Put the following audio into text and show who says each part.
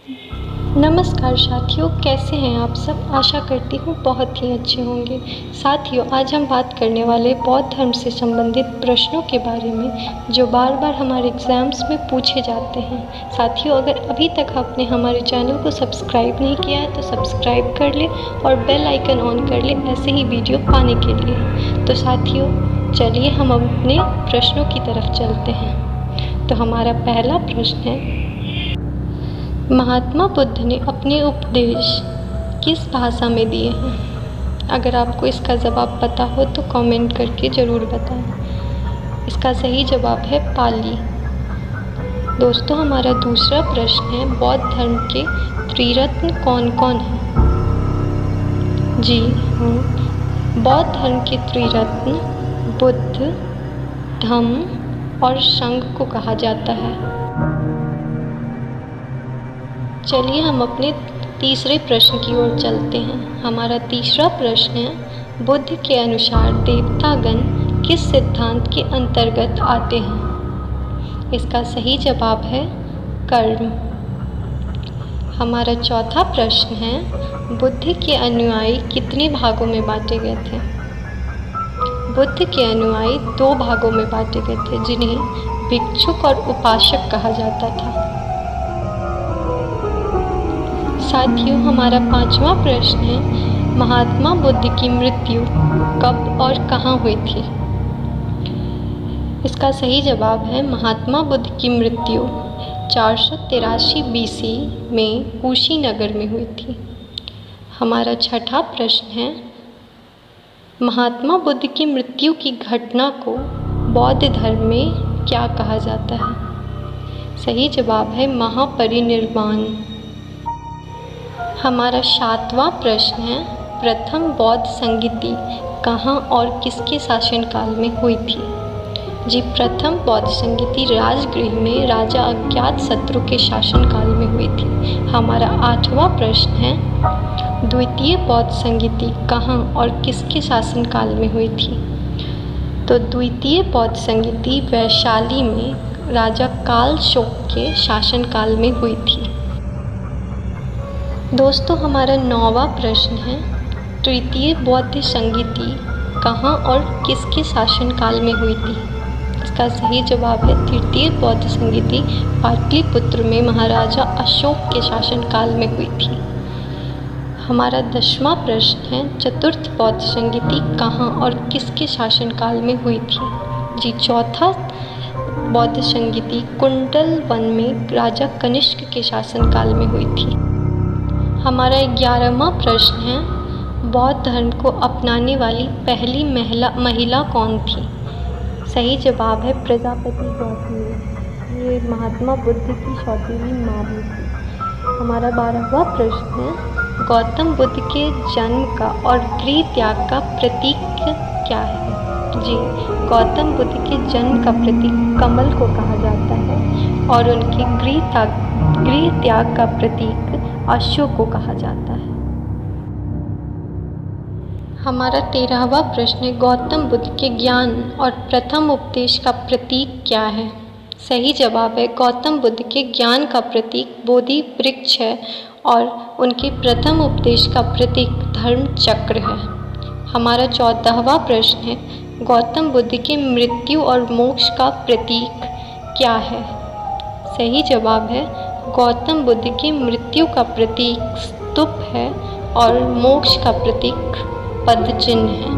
Speaker 1: नमस्कार साथियों, कैसे हैं आप सब। आशा करती हूँ बहुत ही अच्छे होंगे। साथियों, आज हम बात करने वाले बौद्ध धर्म से संबंधित प्रश्नों के बारे में जो बार बार हमारे एग्ज़ाम्स में पूछे जाते हैं। साथियों, अगर अभी तक आपने हमारे चैनल को सब्सक्राइब नहीं किया है तो सब्सक्राइब कर ले और बेल आइकन ऑन कर ले ऐसे ही वीडियो पाने के लिए। तो साथियों, चलिए हम अपने प्रश्नों की तरफ चलते हैं। तो हमारा पहला प्रश्न है, महात्मा बुद्ध ने अपने उपदेश किस भाषा में दिए हैं। अगर आपको इसका जवाब पता हो तो कमेंट करके ज़रूर बताएं। इसका सही जवाब है पाली। दोस्तों, हमारा दूसरा प्रश्न है, बौद्ध धर्म के त्रिरत्न कौन कौन हैं। जी हाँ, बौद्ध धर्म के त्रिरत्न बुद्ध, धम्म और संघ को कहा जाता है। चलिए हम अपने तीसरे प्रश्न की ओर चलते हैं। हमारा तीसरा प्रश्न है, बुद्ध के अनुसार देवतागण किस सिद्धांत के अंतर्गत आते हैं। इसका सही जवाब है कर्म। हमारा चौथा प्रश्न है, बुद्ध के अनुयायी कितने भागों में बांटे गए थे। बुद्ध के अनुयायी 2 भागों में बांटे गए थे, जिन्हें भिक्षुक और उपासक कहा जाता था। साथियों, हमारा पांचवा प्रश्न है, महात्मा बुद्ध की मृत्यु कब और कहाँ हुई थी। इसका सही जवाब है, महात्मा बुद्ध की मृत्यु 483 BC में कुशीनगर में हुई थी। हमारा छठा प्रश्न है, महात्मा बुद्ध की मृत्यु की घटना को बौद्ध धर्म में क्या कहा जाता है। सही जवाब है महापरिनिर्वाण। हमारा 7वां प्रश्न है, प्रथम बौद्ध संगीति कहाँ और किसके शासनकाल में हुई थी। जी, प्रथम बौद्ध संगीति राजगृह में राजा अज्ञातशत्रु के शासनकाल में हुई थी। हमारा 8वां प्रश्न है, द्वितीय बौद्ध संगीति कहाँ और किसके शासनकाल में हुई थी। तो द्वितीय बौद्ध संगीति वैशाली में राजा कालशोक के शासनकाल में हुई थी। दोस्तों, हमारा 9वां प्रश्न है, तृतीय बौद्ध संगीति कहाँ और किसके शासनकाल में हुई थी। इसका सही जवाब है, तृतीय बौद्ध संगीति पाटलिपुत्र में महाराजा अशोक के शासनकाल में हुई थी। हमारा 10वां प्रश्न है, चतुर्थ बौद्ध संगीति कहाँ और किसके शासनकाल में हुई थी। जी, चौथा बौद्ध संगीति कुंडल वन में राजा कनिष्क के शासनकाल में हुई थी। हमारा 11वां प्रश्न है, बौद्ध धर्म को अपनाने वाली पहली महिला कौन थी। सही जवाब है प्रजापति गौतमी। ये महात्मा बुद्ध की सौतेली माँ भी थी। हमारा 12वां प्रश्न है, गौतम बुद्ध के जन्म का और गृह त्याग का प्रतीक क्या है। जी, गौतम बुद्ध के जन्म का प्रतीक कमल को कहा जाता है और उनके गृह त्याग का प्रतीक अशोक को कहा जाता है। हमारा 13वां प्रश्न है, गौतम बुद्ध के ज्ञान और प्रथम उपदेश का प्रतीक क्या है। सही जवाब है, गौतम बुद्ध के ज्ञान का प्रतीक बोधि वृक्ष है और उनके प्रथम उपदेश का प्रतीक धर्म चक्र है। हमारा 14वां प्रश्न है, गौतम बुद्ध की मृत्यु और मोक्ष का प्रतीक क्या है। सही जवाब है, गौतम बुद्ध की मृत्यु का प्रतीक स्तूप है और मोक्ष का प्रतीक पद चिन्ह है।